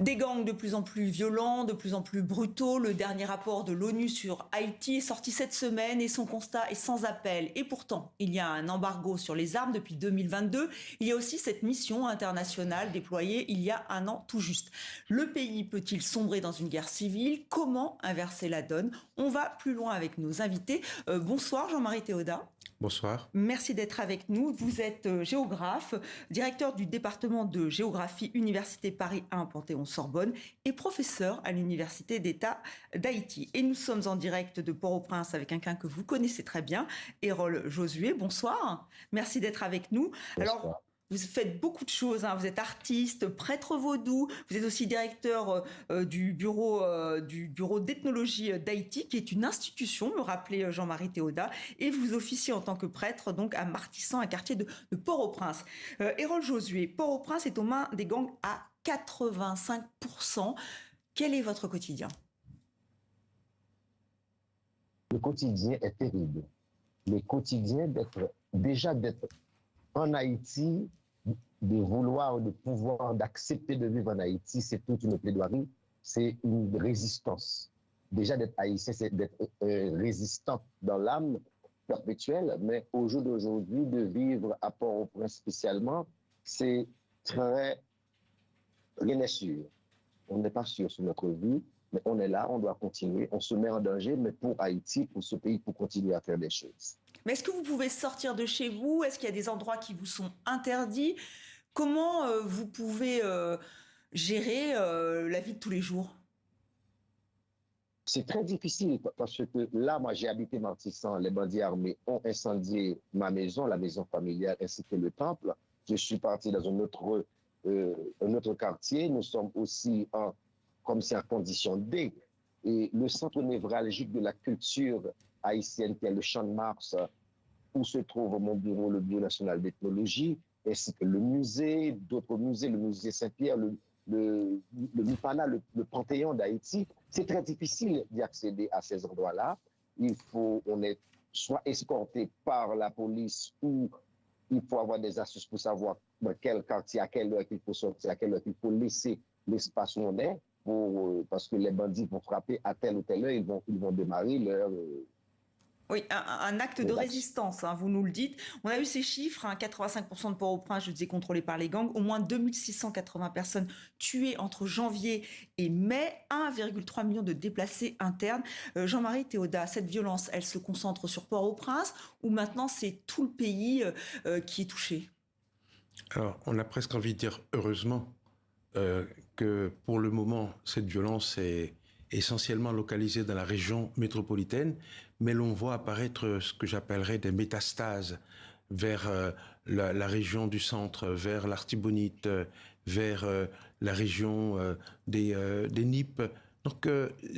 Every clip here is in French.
Des gangs de plus en plus violents, de plus en plus brutaux. Le dernier rapport de l'ONU sur Haïti est sorti cette semaine et son constat est sans appel. Et pourtant, il y a un embargo sur les armes depuis 2022. Il y a aussi cette mission internationale déployée il y a un an tout juste. Le pays peut-il sombrer dans une guerre civile? Comment inverser la donne? On va plus loin avec nos invités. Bonsoir Jean-Marie Théodat. Bonsoir. Merci d'être avec nous. Vous êtes géographe, directeur du département de géographie Université Paris 1 Panthéon-Sorbonne et professeur à l'Université d'État d'Haïti. Et nous sommes en direct de Port-au-Prince avec quelqu'un que vous connaissez très bien, Erol Josué. Bonsoir. Merci d'être avec nous. Bonsoir. Alors, vous faites beaucoup de choses, hein. Vous êtes artiste, prêtre vaudou, vous êtes aussi directeur du bureau d'ethnologie d'Haïti, qui est une institution, me rappelait Jean-Marie Théodat, et vous officiez en tant que prêtre donc à Martissan, un quartier de Port-au-Prince. Erol Josué, Port-au-Prince est aux mains des gangs à 85%. Quel est votre quotidien? Le quotidien est terrible. Le quotidien d'être en Haïti, de vouloir, de pouvoir, d'accepter de vivre en Haïti, c'est toute une plaidoirie, c'est une résistance. Déjà d'être haïtien, c'est d'être résistant dans l'âme perpétuelle, mais au jour d'aujourd'hui, de vivre à Port-au-Prince spécialement, c'est très... Rien n'est sûr. On n'est pas sûr sur notre vie, mais on est là, on doit continuer, on se met en danger, mais pour Haïti, pour ce pays, pour continuer à faire des choses. Mais est-ce que vous pouvez sortir de chez vous? Est-ce qu'il y a des endroits qui vous sont interdits? Comment vous pouvez gérer la vie de tous les jours? C'est très difficile parce que là, moi, j'ai habité Martissan. Les bandits armés ont incendié ma maison, la maison familiale, ainsi que le temple. Je suis parti dans un autre quartier. Nous sommes aussi comme c'est en condition D. Et le centre névralgique de la culture haïtienne, qui est le Champ de Mars, où se trouve mon bureau, le Bureau national d'ethnologie, ainsi que le musée, d'autres musées, le musée Saint-Pierre, le MIPANA, le Panthéon d'Haïti. C'est très difficile d'y accéder à ces endroits-là. On est soit escorté par la police ou il faut avoir des astuces pour savoir dans quel quartier, à quelle heure il faut sortir, à quelle heure il faut laisser l'espace où on est, parce que les bandits vont frapper à telle ou telle heure, ils vont démarrer leur... Oui, un acte de résistance, hein, vous nous le dites. On a eu ces chiffres, hein, 85% de Port-au-Prince, je disais, contrôlés par les gangs, au moins 2680 personnes tuées entre janvier et mai, 1,3 million de déplacés internes. Jean-Marie Théodat, cette violence, elle se concentre sur Port-au-Prince ou maintenant c'est tout le pays qui est touché? Alors, on a presque envie de dire heureusement que pour le moment, cette violence est essentiellement localisée dans la région métropolitaine, mais l'on voit apparaître ce que j'appellerais des métastases vers la région du centre, vers l'Artibonite, vers la région des Nippes. Donc,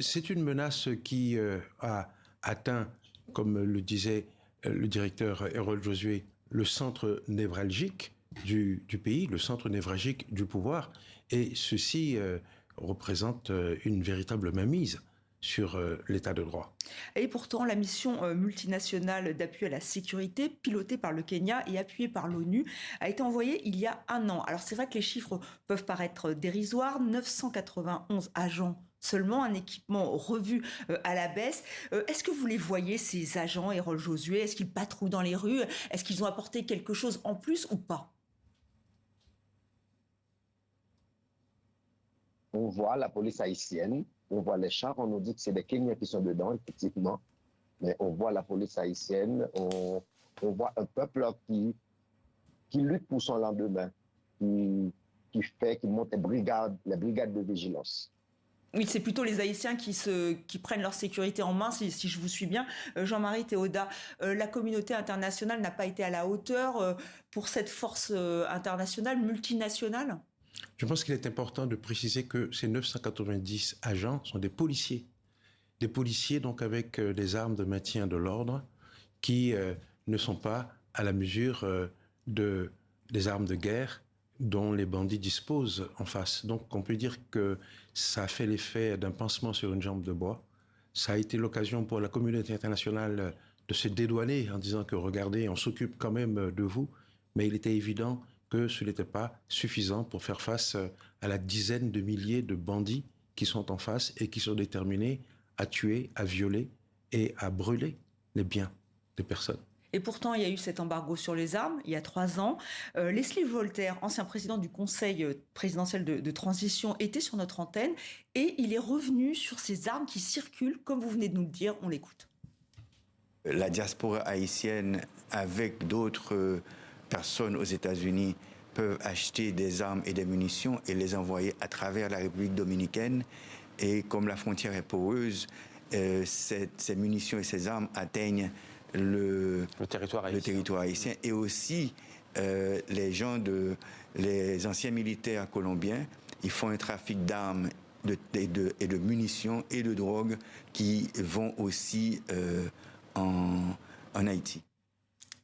c'est une menace qui a atteint, comme le disait le directeur Erol Josué, le centre névralgique du pays, le centre névralgique du pouvoir, et ceci représente une véritable mainmise sur l'état de droit. Et pourtant, la mission multinationale d'appui à la sécurité, pilotée par le Kenya et appuyée par l'ONU, a été envoyée il y a un an. Alors c'est vrai que les chiffres peuvent paraître dérisoires, 991 agents seulement, un équipement revu à la baisse. Est-ce que vous les voyez, ces agents, Erol Josué? Est-ce qu'ils patrouillent dans les rues? Est-ce qu'ils ont apporté quelque chose en plus ou pas? On voit la police haïtienne, on voit les chars, on nous dit que c'est des Kenyans qui sont dedans, effectivement. Mais on voit la police haïtienne, on voit un peuple qui lutte pour son lendemain, qui monte les brigades de vigilance. Oui, c'est plutôt les Haïtiens qui prennent leur sécurité en main, si je vous suis bien. Jean-Marie Théodat, la communauté internationale n'a pas été à la hauteur pour cette force internationale, multinationale? Je pense qu'il est important de préciser que ces 990 agents sont des policiers. Des policiers donc avec des armes de maintien de l'ordre qui ne sont pas à la mesure des armes de guerre dont les bandits disposent en face. Donc on peut dire que ça a fait l'effet d'un pansement sur une jambe de bois. Ça a été l'occasion pour la communauté internationale de se dédouaner en disant que regardez, on s'occupe quand même de vous, mais il était évident que ce n'était pas suffisant pour faire face à la dizaine de milliers de bandits qui sont en face et qui sont déterminés à tuer, à violer et à brûler les biens des personnes. Et pourtant, il y a eu cet embargo sur les armes il y a 3 ans. Leslie Voltaire, ancien président du Conseil présidentiel de transition, était sur notre antenne et il est revenu sur ces armes qui circulent, comme vous venez de nous le dire. On l'écoute. La diaspora haïtienne, avec d'autres personnes aux États-Unis, peuvent acheter des armes et des munitions et les envoyer à travers la République dominicaine. Et comme la frontière est poreuse, ces munitions et ces armes atteignent le territoire haïtien. Et aussi, les anciens militaires colombiens, ils font un trafic d'armes et de munitions et de drogue qui vont aussi en Haïti.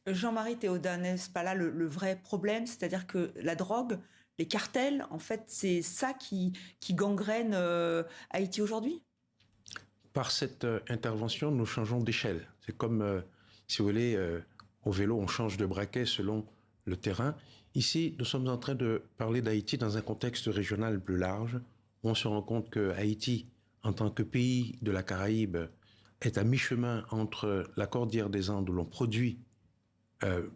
Jean-Marie Théodat, n'est-ce pas là le vrai problème? C'est-à-dire que la drogue, les cartels, en fait, c'est ça qui gangrène Haïti aujourd'hui? Par cette intervention, nous changeons d'échelle. C'est comme, si vous voulez, au vélo, on change de braquet selon le terrain. Ici, nous sommes en train de parler d'Haïti dans un contexte régional plus large. On se rend compte que Haïti, en tant que pays de la Caraïbe, est à mi-chemin entre la cordillère des Andes, où l'on produit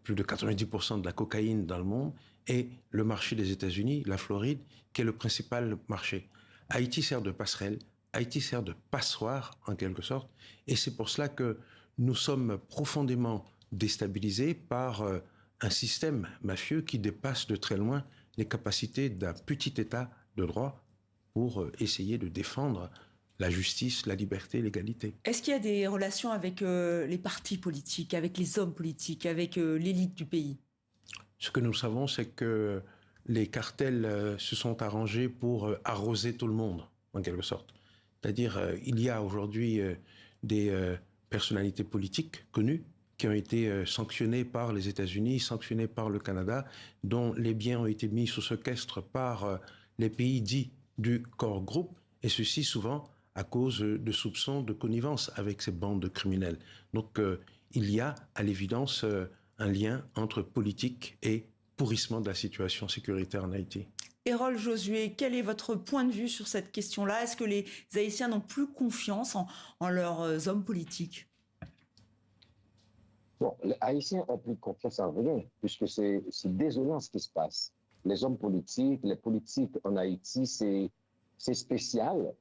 plus de 90% de la cocaïne dans le monde, et le marché des États-Unis, la Floride, qui est le principal marché. Haïti sert de passerelle, Haïti sert de passoire, en quelque sorte, et c'est pour cela que nous sommes profondément déstabilisés par un système mafieux qui dépasse de très loin les capacités d'un petit État de droit pour essayer de défendre la justice, la liberté, l'égalité. Est-ce qu'il y a des relations avec les partis politiques, avec les hommes politiques, avec l'élite du pays? Ce que nous savons, c'est que les cartels se sont arrangés pour arroser tout le monde, en quelque sorte. C'est-à-dire, il y a aujourd'hui des personnalités politiques connues qui ont été sanctionnées par les États-Unis, sanctionnées par le Canada, dont les biens ont été mis sous séquestre par les pays dits du core group, et ceci souvent à cause de soupçons de connivence avec ces bandes de criminels. Donc il y a à l'évidence un lien entre politique et pourrissement de la situation sécuritaire en Haïti. Errol Josué, quel est votre point de vue sur cette question-là? Est-ce que les Haïtiens n'ont plus confiance en leurs hommes politiques? Bon, les Haïtiens n'ont plus confiance en rien, puisque c'est désolant ce qui se passe. Les hommes politiques, les politiques en Haïti, c'est spécial.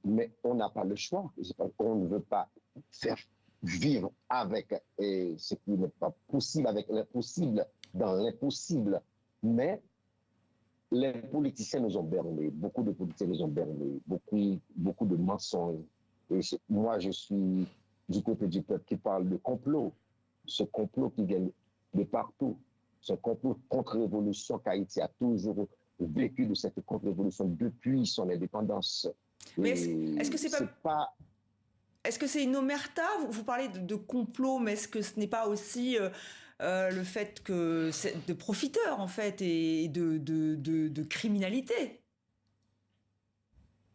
Mais on n'a pas le choix. On ne veut pas faire vivre avec ce qui n'est pas possible, avec l'impossible, dans l'impossible. Mais les politiciens nous ont bernés, beaucoup de politiciens nous ont bernés, beaucoup de mensonges. Et moi, je suis du côté du peuple qui parle de complot, ce complot qui vient de partout, ce complot contre-révolution qu'Haïti a toujours vécu de cette contre-révolution depuis son indépendance. Mais est-ce que c'est pas... Est-ce que c'est une omerta? Vous parlez de complot, mais est-ce que ce n'est pas aussi le fait que c'est de profiteurs, en fait, et de criminalité?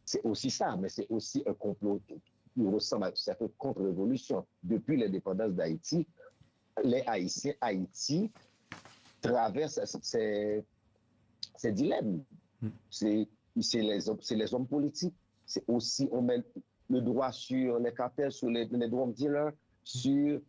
C'est aussi ça, mais c'est aussi un complot qui ressemble à cette contre-révolution. Depuis l'indépendance d'Haïti, les Haïtiens, Haïti traverse ces dilemmes. C'est les hommes politiques. C'est aussi, on met le droit sur les cartels, sur les drug dealers, sur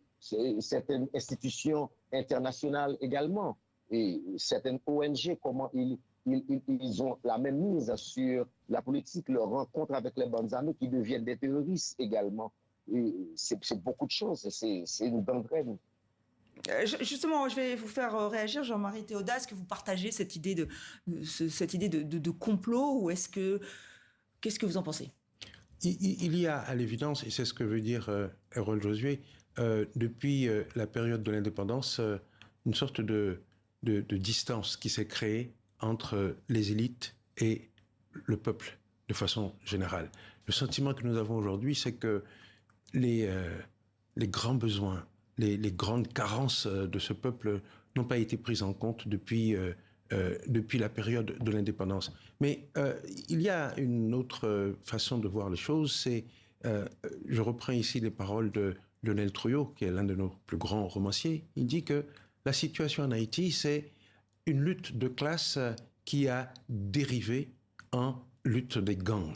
certaines institutions internationales également. Et certaines ONG, comment ils ont la même mise sur la politique, leur rencontre avec les bandes armées qui deviennent des terroristes également. C'est beaucoup de choses, c'est une gangrène. Justement, je vais vous faire réagir, Jean-Marie Théodat. Est-ce que vous partagez cette idée de complot, ou qu'est-ce que vous en pensez? Il y a à l'évidence, et c'est ce que veut dire Errol Josué, depuis la période de l'indépendance, une sorte de distance qui s'est créée entre les élites et le peuple de façon générale. Le sentiment que nous avons aujourd'hui, c'est que les grands besoins, les grandes carences de ce peuple n'ont pas été prises en compte depuis la période de l'indépendance. Mais il y a une autre façon de voir les choses, c'est, je reprends ici les paroles de Lionel Trouillot, qui est l'un de nos plus grands romanciers. Il dit que la situation en Haïti, c'est une lutte de classe qui a dérivé en lutte des gangs.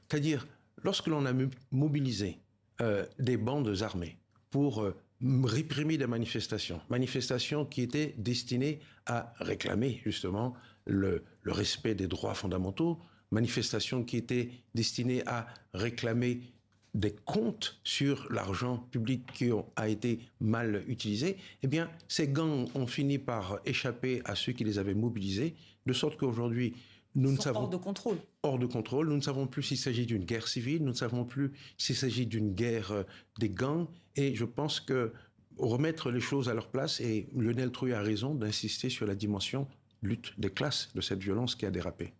C'est-à-dire, lorsque l'on a mobilisé des bandes armées pour réprimer des manifestations qui étaient destinées à réclamer justement le respect des droits fondamentaux, manifestations qui étaient destinées à réclamer des comptes sur l'argent public qui a été mal utilisé, eh bien, ces gangs ont fini par échapper à ceux qui les avaient mobilisés, de sorte qu'aujourd'hui, nous ne savons... Hors de contrôle. Hors de contrôle. Nous ne savons plus s'il s'agit d'une guerre civile, nous ne savons plus s'il s'agit d'une guerre des gangs, et je pense que remettre les choses à leur place, et Lionel Trouille a raison d'insister sur la dimension lutte des classes de cette violence qui a dérapé.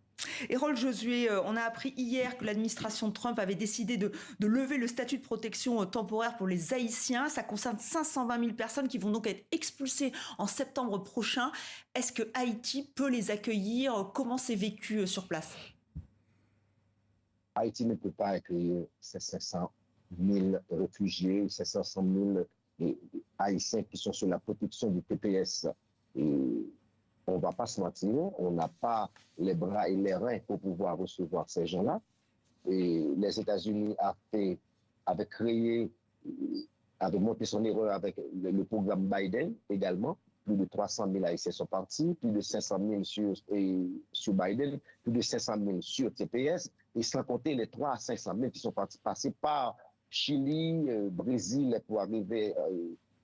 Hérol Josué, on a appris hier que l'administration Trump avait décidé de lever le statut de protection temporaire pour les Haïtiens. Ça concerne 520 000 personnes qui vont donc être expulsées en septembre prochain. Est-ce que Haïti peut les accueillir? Comment c'est vécu sur place? Haïti ne peut pas accueillir ces 500 000 réfugiés, ces 500 000 Haïtiens qui sont sous la protection du TPS. Et on ne va pas se mentir, on n'a pas les bras et les reins pour pouvoir recevoir ces gens-là. Et les États-Unis avaient créé, avaient monté son erreur avec le programme Biden également. Plus de 300 000 Haïtiens sont partis, plus de 500 000 sur Biden, plus de 500 000 sur TPS, et sans compter les 300 à 500 000 qui sont passés par Chili, Brésil pour arriver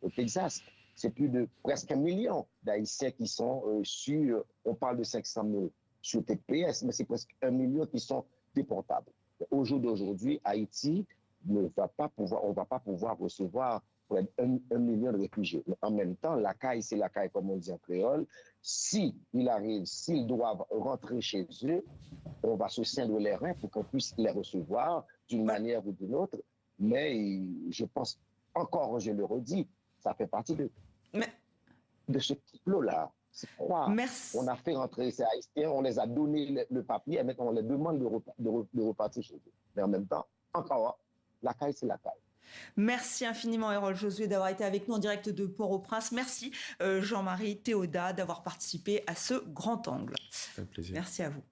au Texas. C'est plus de presque 1 million d'Haïtiens qui sont sur, on parle de 500 000 sur TPS, mais c'est presque 1 million qui sont déportables. Au jour d'aujourd'hui, Haïti on va pas pouvoir recevoir près d'1 million de réfugiés. Mais en même temps, la caille, c'est la caille, comme on dit en créole. S'ils doivent rentrer chez eux, on va se scindre les reins pour qu'on puisse les recevoir d'une manière ou d'une autre. Mais je pense, encore, je le redis, ça fait partie de ce complot-là. C'est quoi? On a fait rentrer ces Haïtiens, on les a donné le papier, et maintenant on les demande de repartir chez eux. Mais en même temps, encore, la caille, c'est la caille. Merci infiniment, Hérol Josué, d'avoir été avec nous en direct de Port-au-Prince. Merci, Jean-Marie Théodat, d'avoir participé à ce grand angle. Un plaisir. Merci à vous.